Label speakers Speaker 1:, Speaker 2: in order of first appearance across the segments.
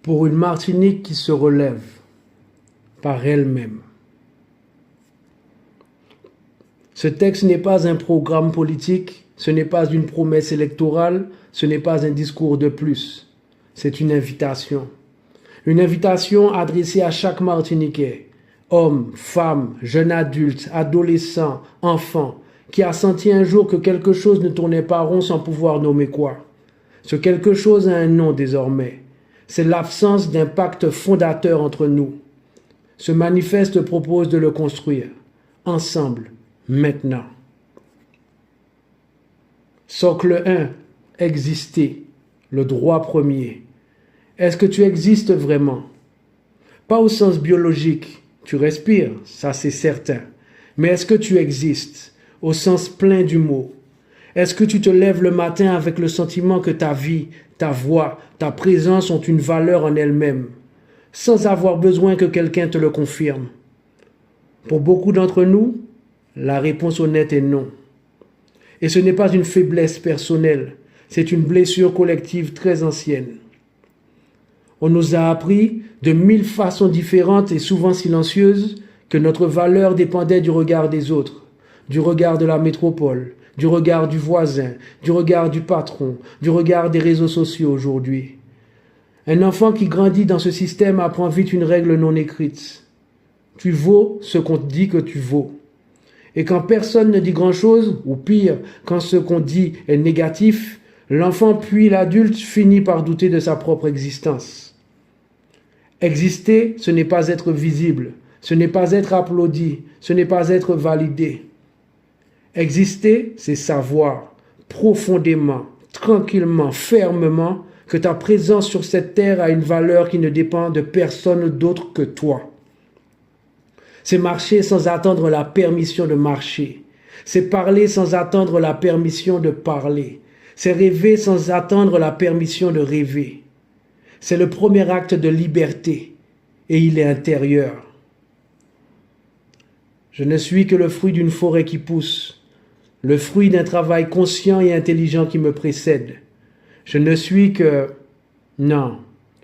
Speaker 1: pour une Martinique qui se relève par elle-même. Ce texte n'est pas un programme politique, ce n'est pas une promesse électorale, ce n'est pas un discours de plus. C'est une invitation. Une invitation adressée à chaque Martiniquais, homme, femme, jeune adulte, adolescent, enfant, qui a senti un jour que quelque chose ne tournait pas rond sans pouvoir nommer quoi. Ce quelque chose a un nom désormais. C'est l'absence d'un pacte fondateur entre nous. Ce manifeste propose de le construire, ensemble, maintenant. Socle 1. Exister. Le droit premier. Est-ce que tu existes vraiment? Pas au sens biologique. Tu respires, ça c'est certain. Mais est-ce que tu existes, au sens plein du mot? Est-ce que tu te lèves le matin avec le sentiment que ta vie, ta voix, ta présence ont une valeur en elles-mêmes, sans avoir besoin que quelqu'un te le confirme? Pour beaucoup d'entre nous, la réponse honnête est non. Et ce n'est pas une faiblesse personnelle, c'est une blessure collective très ancienne. On nous a appris de 1000 façons différentes et souvent silencieuses que notre valeur dépendait du regard des autres, du regard de la métropole, du regard du voisin, du regard du patron, du regard des réseaux sociaux aujourd'hui. Un enfant qui grandit dans ce système apprend vite une règle non écrite. Tu vaux ce qu'on te dit que tu vaux. Et quand personne ne dit grand-chose, ou pire, quand ce qu'on dit est négatif, l'enfant puis l'adulte finit par douter de sa propre existence. Exister, ce n'est pas être visible, ce n'est pas être applaudi, ce n'est pas être validé. Exister, c'est savoir profondément, tranquillement, fermement que ta présence sur cette terre a une valeur qui ne dépend de personne d'autre que toi. C'est marcher sans attendre la permission de marcher. C'est parler sans attendre la permission de parler. C'est rêver sans attendre la permission de rêver. C'est le premier acte de liberté et il est intérieur. Je ne suis que le fruit d'une forêt qui pousse, le fruit d'un travail conscient et intelligent qui me précède. Je ne suis que... Non,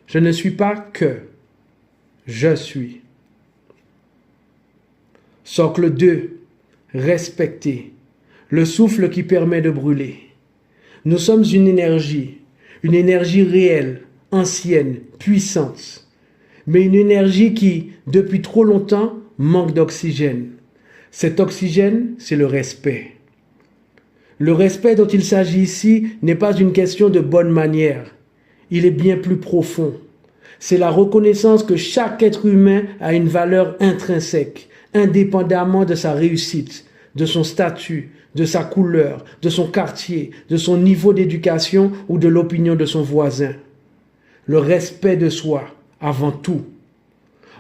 Speaker 1: je ne suis pas que... Je suis. Socle 2. Respecter. Le souffle qui permet de brûler. Nous sommes une énergie réelle, ancienne, puissante, mais une énergie qui, depuis trop longtemps, manque d'oxygène. Cet oxygène, c'est le respect. Le respect dont il s'agit ici n'est pas une question de bonne manière. Il est bien plus profond. C'est la reconnaissance que chaque être humain a une valeur intrinsèque, indépendamment de sa réussite, de son statut, de sa couleur, de son quartier, de son niveau d'éducation ou de l'opinion de son voisin. Le respect de soi, avant tout.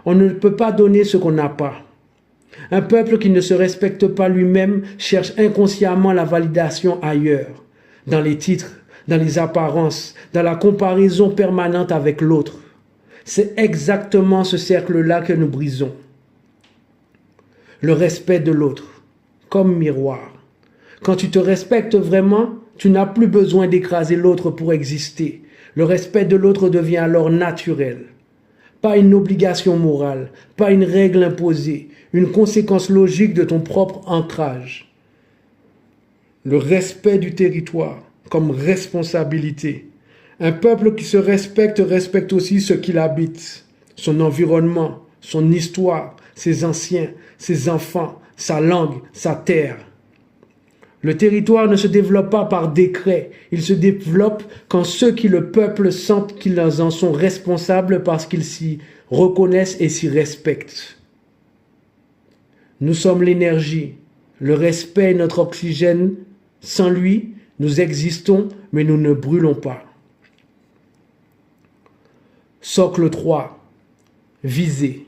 Speaker 1: On ne peut pas donner ce qu'on n'a pas. Un peuple qui ne se respecte pas lui-même cherche inconsciemment la validation ailleurs, dans les titres, dans les apparences, dans la comparaison permanente avec l'autre. C'est exactement ce cercle-là que nous brisons. Le respect de l'autre, comme miroir. Quand tu te respectes vraiment, tu n'as plus besoin d'écraser l'autre pour exister. Le respect de l'autre devient alors naturel. Pas une obligation morale, pas une règle imposée, une conséquence logique de ton propre ancrage. Le respect du territoire comme responsabilité. Un peuple qui se respecte respecte aussi ce qu'il habite, son environnement, son histoire, ses anciens, ses enfants, sa langue, sa terre. Le territoire ne se développe pas par décret, il se développe quand ceux qui le peuplent sentent qu'ils en sont responsables parce qu'ils s'y reconnaissent et s'y respectent. Nous sommes l'énergie, le respect est notre oxygène. Sans lui, nous existons, mais nous ne brûlons pas. Socle 3. Viser.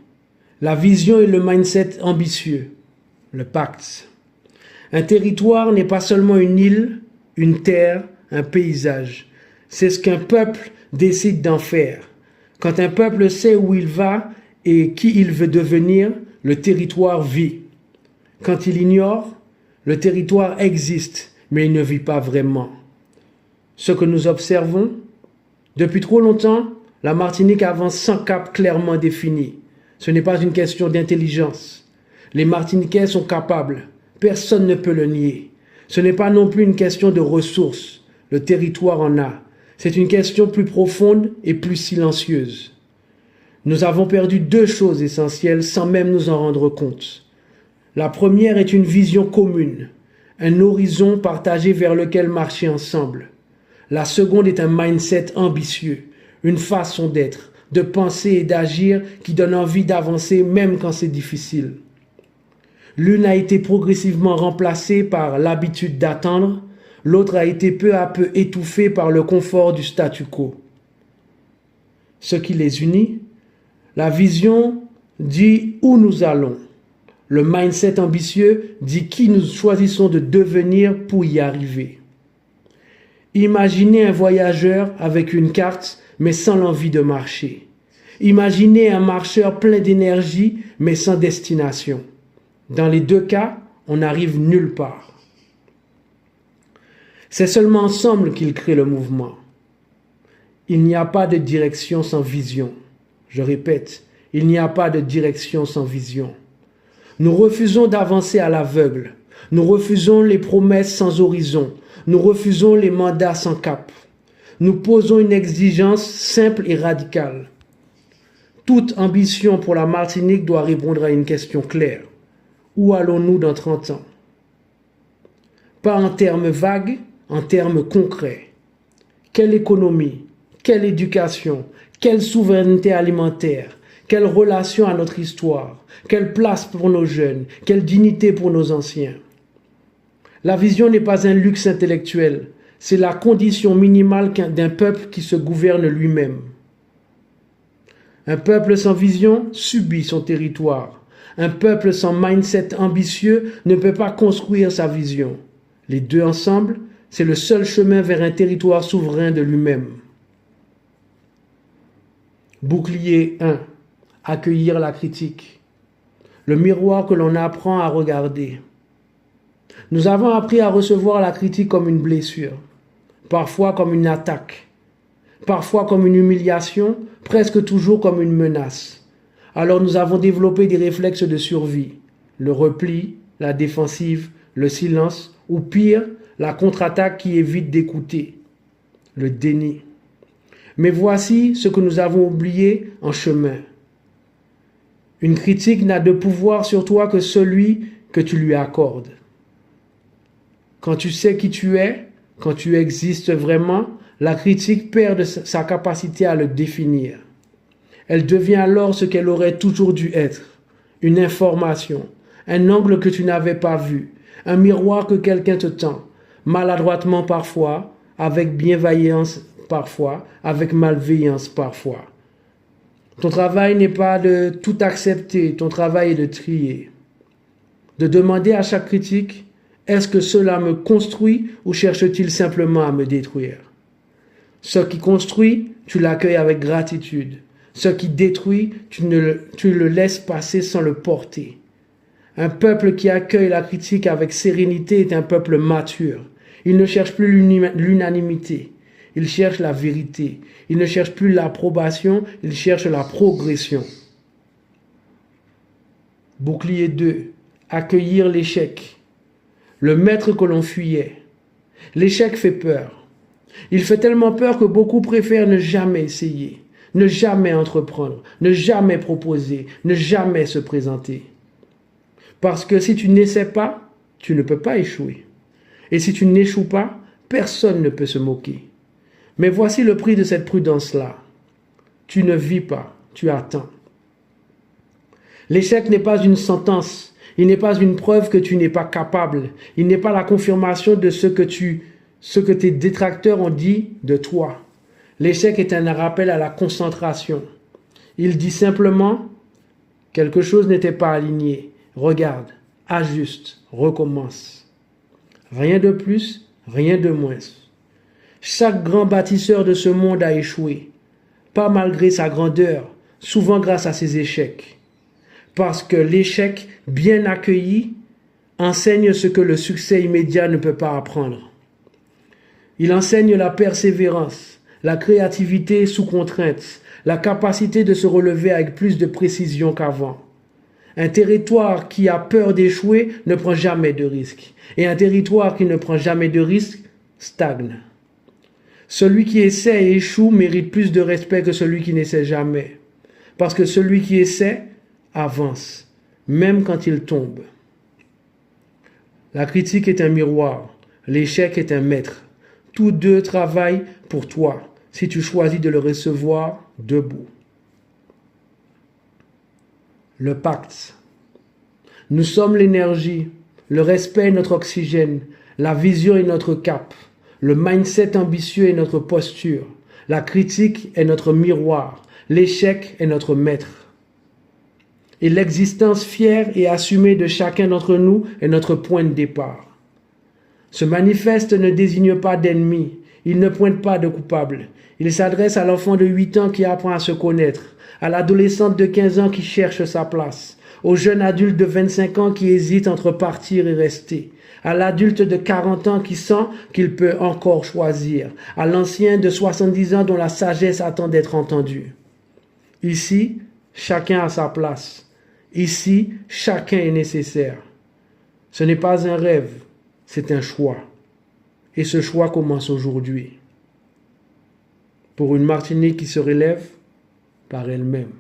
Speaker 1: La vision et le mindset ambitieux. Le pacte. Un territoire n'est pas seulement une île, une terre, un paysage. C'est ce qu'un peuple décide d'en faire. Quand un peuple sait où il va et qui il veut devenir, le territoire vit. Quand il ignore, le territoire existe, mais il ne vit pas vraiment. Ce que nous observons, depuis trop longtemps, La Martinique avance sans cap clairement défini. Ce n'est pas une question d'intelligence. Les Martiniquais sont capables. Personne ne peut le nier. Ce n'est pas non plus une question de ressources. Le territoire en a. C'est une question plus profonde et plus silencieuse. Nous avons perdu deux choses essentielles sans même nous en rendre compte. La première est une vision commune, un horizon partagé vers lequel marcher ensemble. La seconde est un mindset ambitieux, une façon d'être, de penser et d'agir qui donne envie d'avancer même quand c'est difficile. L'une a été progressivement remplacée par l'habitude d'attendre, l'autre a été peu à peu étouffée par le confort du statu quo. Ce qui les unit, la vision dit où nous allons. Le mindset ambitieux dit qui nous choisissons de devenir pour y arriver. Imaginez un voyageur avec une carte mais sans l'envie de marcher. Imaginez un marcheur plein d'énergie mais sans destination. Dans les deux cas, on n'arrive nulle part. C'est seulement ensemble qu'ils créent le mouvement. Il n'y a pas de direction sans vision. Je répète, il n'y a pas de direction sans vision. Nous refusons d'avancer à l'aveugle. Nous refusons les promesses sans horizon. Nous refusons les mandats sans cap. Nous posons une exigence simple et radicale. Toute ambition pour la Martinique doit répondre à une question claire. Où allons-nous dans 30 ans? Pas en termes vagues, en termes concrets. Quelle économie? Quelle éducation? Quelle souveraineté alimentaire? Quelle relation à notre histoire? Quelle place pour nos jeunes? Quelle dignité pour nos anciens? La vision n'est pas un luxe intellectuel, c'est la condition minimale d'un peuple qui se gouverne lui-même. Un peuple sans vision subit son territoire. Un peuple sans mindset ambitieux ne peut pas construire sa vision. Les deux ensemble, c'est le seul chemin vers un territoire souverain de lui-même. Bouclier 1. Accueillir la critique. Le miroir que l'on apprend à regarder. Nous avons appris à recevoir la critique comme une blessure, parfois comme une attaque, parfois comme une humiliation, presque toujours comme une menace. Alors nous avons développé des réflexes de survie, le repli, la défensive, le silence, ou pire, la contre-attaque qui évite d'écouter, le déni. Mais voici ce que nous avons oublié en chemin. Une critique n'a de pouvoir sur toi que celui que tu lui accordes. Quand tu sais qui tu es, quand tu existes vraiment, la critique perd de sa capacité à le définir. Elle devient alors ce qu'elle aurait toujours dû être, une information, un angle que tu n'avais pas vu, un miroir que quelqu'un te tend, maladroitement parfois, avec bienveillance parfois, avec malveillance parfois. Ton travail n'est pas de tout accepter, ton travail est de trier. De demander à chaque critique, est-ce que cela me construit ou cherche-t-il simplement à me détruire? Ce qui construit, tu l'accueilles avec gratitude. Ce qui détruit, tu le laisses passer sans le porter. Un peuple qui accueille la critique avec sérénité est un peuple mature. Il ne cherche plus l'unanimité. Il cherche la vérité. Il ne cherche plus l'approbation, il cherche la progression. Bouclier 2. Accueillir l'échec. Le maître que l'on fuyait. L'échec fait peur. Il fait tellement peur que beaucoup préfèrent ne jamais essayer, ne jamais entreprendre, ne jamais proposer, ne jamais se présenter. Parce que si tu n'essaies pas, tu ne peux pas échouer. Et si tu n'échoues pas, personne ne peut se moquer. Mais voici le prix de cette prudence-là. Tu ne vis pas, tu attends. L'échec n'est pas une sentence, il n'est pas une preuve que tu n'es pas capable, il n'est pas la confirmation de ce que tes détracteurs ont dit de toi. L'échec est un rappel à la concentration. Il dit simplement, quelque chose n'était pas aligné. Regarde, ajuste, recommence. Rien de plus, rien de moins. Chaque grand bâtisseur de ce monde a échoué, pas malgré sa grandeur, souvent grâce à ses échecs. Parce que l'échec bien accueilli enseigne ce que le succès immédiat ne peut pas apprendre. Il enseigne la persévérance, la créativité sous contrainte, la capacité de se relever avec plus de précision qu'avant. Un territoire qui a peur d'échouer ne prend jamais de risques. Et un territoire qui ne prend jamais de risques stagne. Celui qui essaie et échoue mérite plus de respect que celui qui n'essaie jamais. Parce que celui qui essaie avance, même quand il tombe. La critique est un miroir, l'échec est un maître. Tous deux travaillent pour toi, si tu choisis de le recevoir debout. Le pacte. Nous sommes l'énergie, le respect est notre oxygène, la vision est notre cap, le mindset ambitieux est notre posture, la critique est notre miroir, l'échec est notre maître. Et l'existence fière et assumée de chacun d'entre nous est notre point de départ. Ce manifeste ne désigne pas d'ennemi, il ne pointe pas de coupable. Il s'adresse à l'enfant de 8 ans qui apprend à se connaître, à l'adolescente de 15 ans qui cherche sa place, au jeune adulte de 25 ans qui hésite entre partir et rester, à l'adulte de 40 ans qui sent qu'il peut encore choisir, à l'ancien de 70 ans dont la sagesse attend d'être entendue. Ici, chacun a sa place. Ici, chacun est nécessaire. Ce n'est pas un rêve, c'est un choix. Et ce choix commence aujourd'hui. Pour une Martinique qui se relève par elle-même.